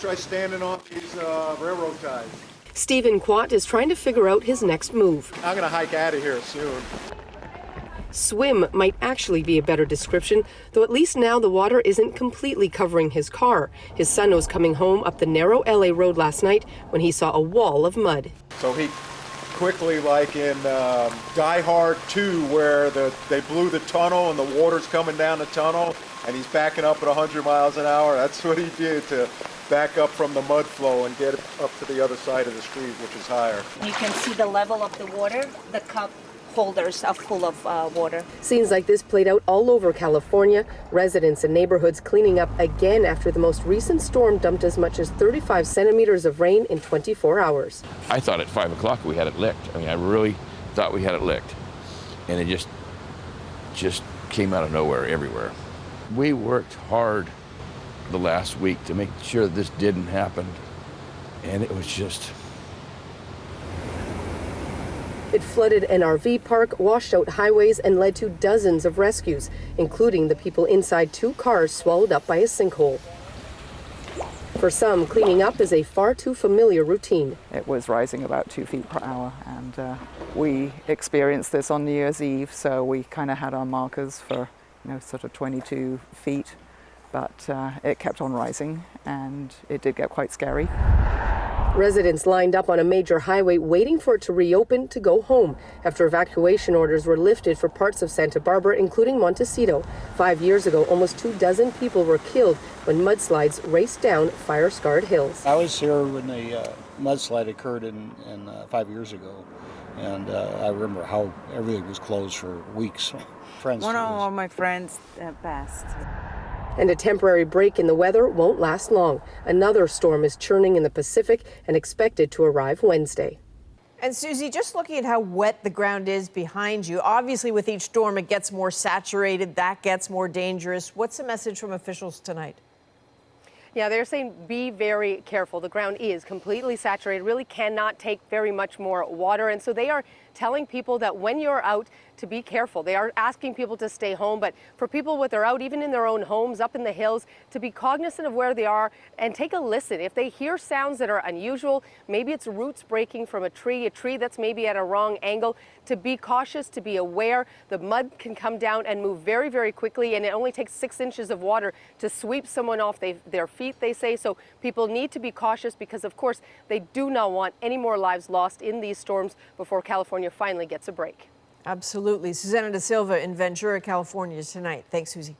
try standing on these railroad ties. Stephen Quat is trying to figure out his next move. I'm going to hike out of here soon. Swim might actually be a better description, though at least now the water isn't completely covering his car. His son was coming home up the narrow LA road last night when he saw a wall of mud. So he quickly, like in Die Hard 2, where they blew the tunnel and the water's coming down the tunnel and he's backing up at 100 miles an hour. That's what he did to back up from the mud flow and get up to the other side of the street, which is higher. You can see the level of the water. The cup holders are full of water. Scenes like this played out all over California. Residents and neighborhoods cleaning up again after the most recent storm dumped as much as 35 centimeters of rain in 24 hours. I thought at 5 o'clock we had it licked. I mean, I really thought we had it licked. And it just came out of nowhere everywhere. We worked hard the last week to make sure that this didn't happen. And it was just... It flooded an RV park, washed out highways, and led to dozens of rescues, including the people inside 2 cars swallowed up by a sinkhole. For some, cleaning up is a far too familiar routine. It was rising about 2 feet per hour, and we experienced this on New Year's Eve, so we kind of had our markers for, sort of 22 feet, but it kept on rising, and it did get quite scary. Residents lined up on a major highway waiting for it to reopen to go home after evacuation orders were lifted for parts of Santa Barbara, including Montecito. 5 years ago, almost 24 people were killed when mudslides raced down fire-scarred hills. I was here when the mudslide occurred in 5 years ago, and I remember how everything was closed for weeks. One of all my friends passed. And a temporary break in the weather won't last long. Another storm is churning in the Pacific and expected to arrive Wednesday. And Susie, just looking at how wet the ground is behind you, obviously with each storm it gets more saturated, that gets more dangerous. What's the message from officials tonight? Yeah, they're saying be very careful. The ground is completely saturated, really cannot take very much more water. And so they are telling people that when you're out to be careful. They are asking people to stay home, but for people that are out, even in their own homes, up in the hills, to be cognizant of where they are and take a listen. If they hear sounds that are unusual, maybe it's roots breaking from a tree that's maybe at a wrong angle, to be cautious, to be aware. The mud can come down and move very, very quickly, and it only takes 6 inches of water to sweep someone off their feet, they say. So people need to be cautious because, of course, they do not want any more lives lost in these storms before California finally gets a break. Absolutely. Susanna Da Silva in Ventura, California tonight. Thanks, Susie.